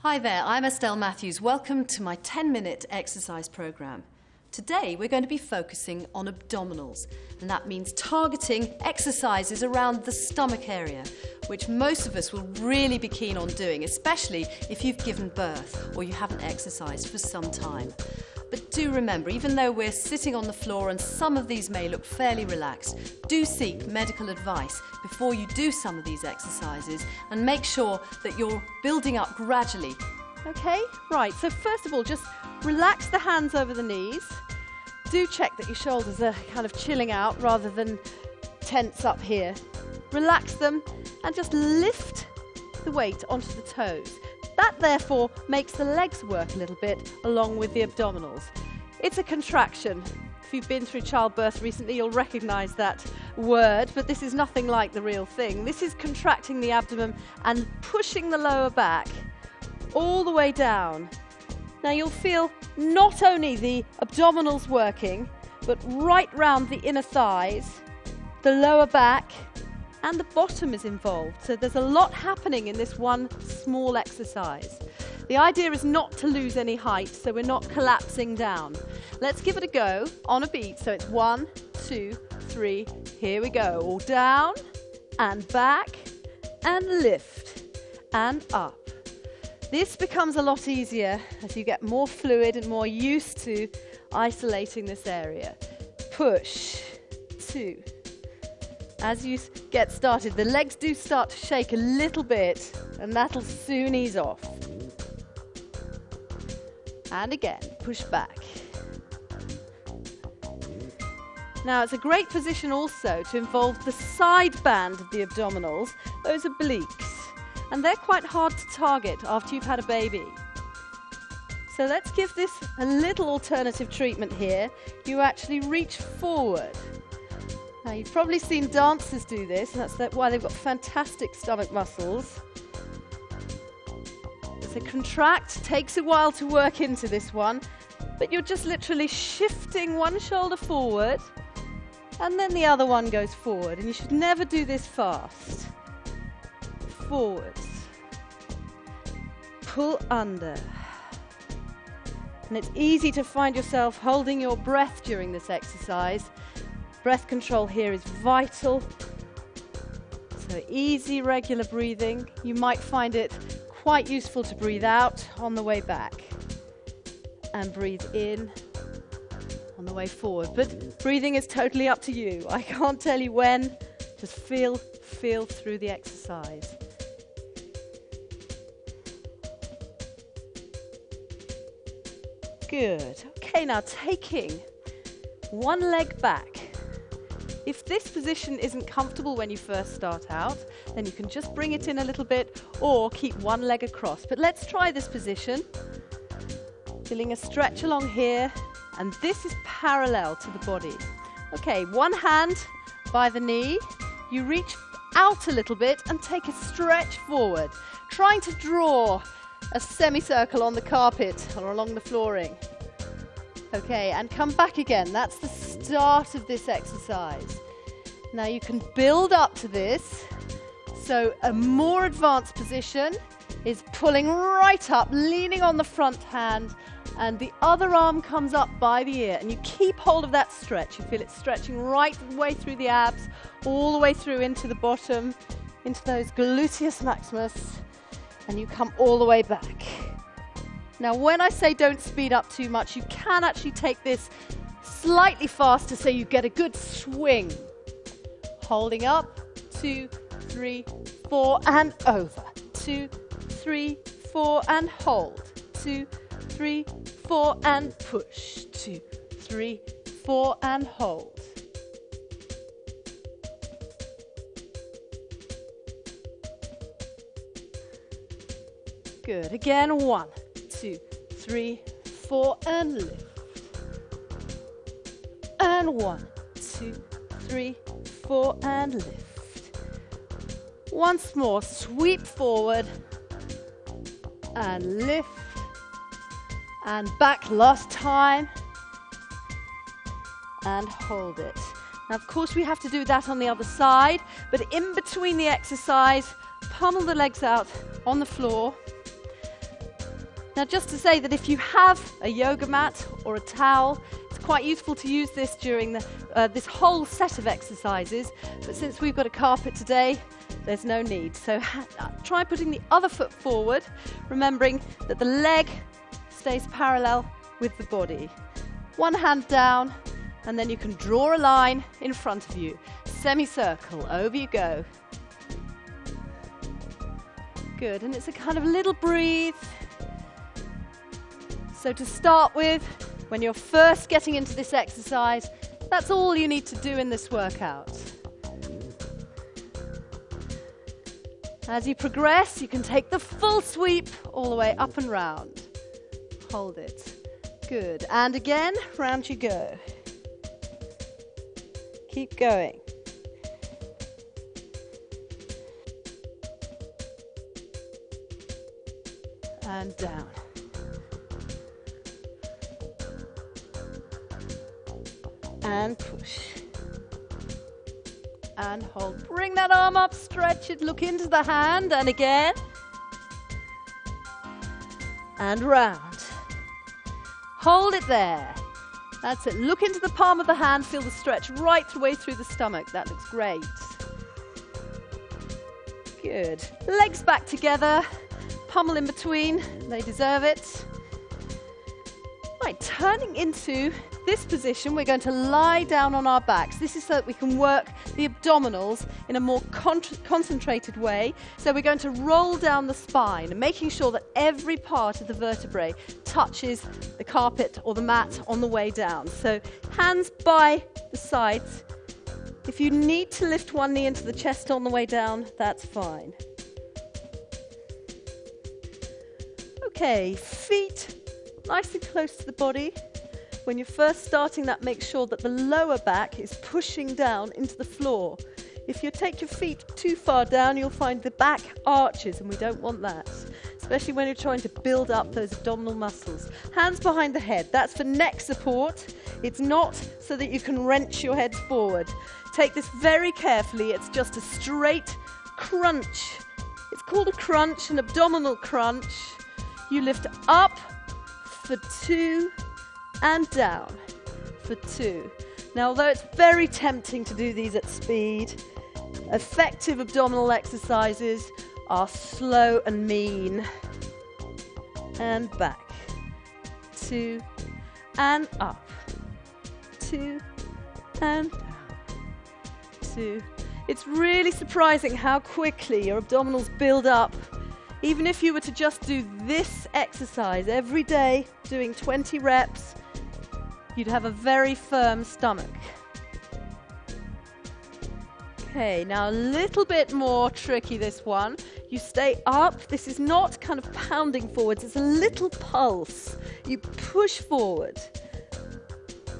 Hi there, I'm Estelle Matthews. Welcome to my 10-minute exercise program. Today we're going to be focusing on abdominals, and that means targeting exercises around the stomach area, which most of us will really be keen on doing, especially if you've given birth or you haven't exercised for some time. But do remember, even though we're sitting on the floor and some of these may look fairly relaxed, do seek medical advice before you do some of these exercises and make sure that you're building up gradually. Okay, right, so first of all, just relax the hands over the knees. Do check that your shoulders are kind of chilling out rather than tense up here. Relax them and just lift the weight onto the toes. That therefore makes the legs work a little bit along with the abdominals. It's a contraction. If you've been through childbirth recently, you'll recognize that word, but this is nothing like the real thing. This is contracting the abdomen and pushing the lower back all the way down. Now you'll feel not only the abdominals working, but right round the inner thighs, the lower back, and the bottom is involved. So there's a lot happening in this one small exercise. The idea is not to lose any height, so we're not collapsing down. Let's give it a go on a beat. So it's 1, 2, 3, here we go. All down and back and lift and up. This becomes a lot easier as you get more fluid and more used to isolating this area. Push, 2. As you get started, the legs do start to shake a little bit, and that'll soon ease off. And again, push back. Now, it's a great position also to involve the side band of the abdominals, those obliques, and they're quite hard to target after you've had a baby. So let's give this a little alternative treatment here. You actually reach forward. Now, you've probably seen dancers do this, and that's why they've got fantastic stomach muscles. So contract, takes a while to work into this one, but you're just literally shifting one shoulder forward, and then the other one goes forward, and you should never do this fast. Forwards. Pull under. And it's easy to find yourself holding your breath during this exercise. Breath control here is vital. So easy, regular breathing. You might find it quite useful to breathe out on the way back and breathe in on the way forward. But breathing is totally up to you. I can't tell you when. Just feel through the exercise. Good. Okay, now taking one leg back. If this position isn't comfortable when you first start out, then you can just bring it in a little bit or keep one leg across. But let's try this position. Feeling a stretch along here, and this is parallel to the body. Okay, one hand by the knee. You reach out a little bit and take a stretch forward, trying to draw a semicircle on the carpet or along the flooring. Okay, and come back again. That's the start of this exercise. Now you can build up to this. So a more advanced position is pulling right up, leaning on the front hand, and the other arm comes up by the ear, and you keep hold of that stretch. You feel it stretching right the way through the abs, all the way through into the bottom, into those gluteus maximus, and you come all the way back. Now, when I say don't speed up too much, you can actually take this slightly faster so you get a good swing. Holding up, 2, 3, 4, and over. 2, 3, 4, and hold. 2, 3, 4, and push. 2, 3, 4, and hold. Good. Again, 1, 2, 3, 4, and lift. And 1, 2, 3, 4, and lift. Once more, sweep forward and lift and back last time and hold it. Now, of course, we have to do that on the other side, but in between the exercise, pummel the legs out on the floor. Now, just to say that if you have a yoga mat or a towel, it's quite useful to use this during this whole set of exercises. But since we've got a carpet today, there's no need. So try putting the other foot forward, remembering that the leg stays parallel with the body. One hand down, and then you can draw a line in front of you. Semicircle, over you go. Good, and it's a kind of little breathe. So to start with, when you're first getting into this exercise, that's all you need to do in this workout. As you progress, you can take the full sweep all the way up and round. Hold it. Good. And again, round you go. Keep going. And down. And push. And hold. Bring that arm up, stretch it, look into the hand, and again. And round. Hold it there. That's it. Look into the palm of the hand, feel the stretch right the way through the stomach. That looks great. Good. Legs back together. Pummel in between. They deserve it. Right, turning into this position, we're going to lie down on our backs. This is so that we can work the abdominals in a more concentrated way. So we're going to roll down the spine, making sure that every part of the vertebrae touches the carpet or the mat on the way down. So hands by the sides. If you need to lift one knee into the chest on the way down, that's fine. Okay, feet nice and close to the body. When you're first starting that, make sure that the lower back is pushing down into the floor. If you take your feet too far down, you'll find the back arches, and we don't want that, especially when you're trying to build up those abdominal muscles. Hands behind the head, that's for neck support. It's not so that you can wrench your head forward. Take this very carefully. It's just a straight crunch. It's called a crunch, an abdominal crunch. You lift up for 2 and down for 2. Now, although it's very tempting to do these at speed, effective abdominal exercises are slow and mean. And back. 2 and up. 2 and down. 2. It's really surprising how quickly your abdominals build up. Even if you were to just do this exercise every day, doing 20 reps, you'd have a very firm stomach. Okay, now a little bit more tricky, this one. You stay up. This is not kind of pounding forwards. It's a little pulse. You push forward.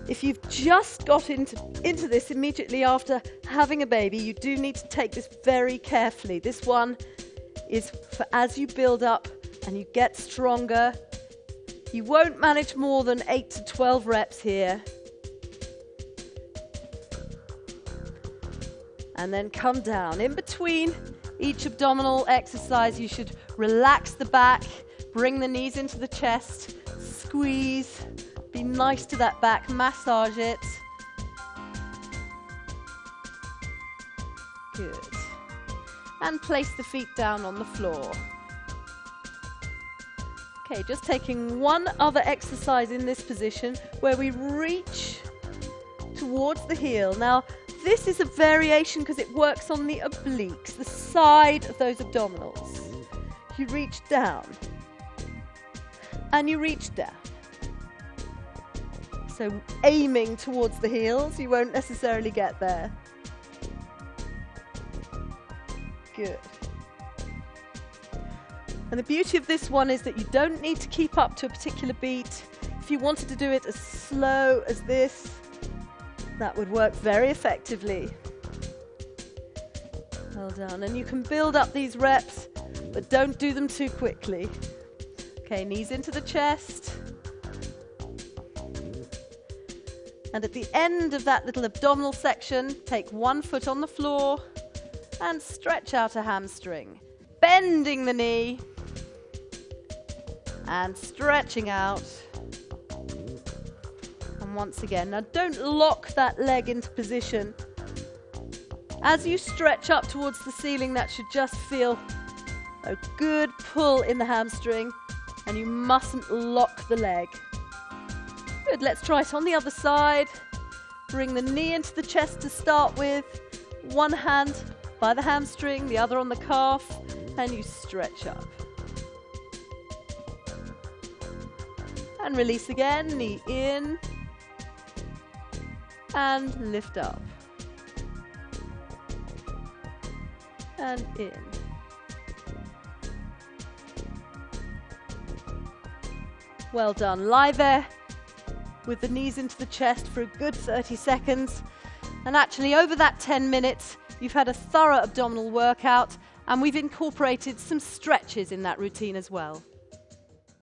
If you've just got into this immediately after having a baby, you do need to take this very carefully. This one is for as you build up and you get stronger. You won't manage more than 8 to 12 reps here. And then come down. In between each abdominal exercise, you should relax the back, bring the knees into the chest, squeeze, be nice to that back, massage it. Good. And place the feet down on the floor. Okay, just taking one other exercise in this position where we reach towards the heel. Now, this is a variation because it works on the obliques, the side of those abdominals. You reach down and you reach down. So aiming towards the heels, you won't necessarily get there. Good. And the beauty of this one is that you don't need to keep up to a particular beat. If you wanted to do it as slow as this, that would work very effectively. Well done. And you can build up these reps, but don't do them too quickly. Okay, knees into the chest. And at the end of that little abdominal section, take one foot on the floor and stretch out a hamstring, bending the knee and stretching out. And once again, now don't lock that leg into position. As you stretch up towards the ceiling, that should just feel a good pull in the hamstring, and you mustn't lock the leg. Good, let's try it on the other side. Bring the knee into the chest to start with. One hand by the hamstring, the other on the calf, and you stretch up. And release again, knee in, and lift up. And in. Well done. Lie there with the knees into the chest for a good 30 seconds. And actually, over that 10 minutes, you've had a thorough abdominal workout, and we've incorporated some stretches in that routine as well.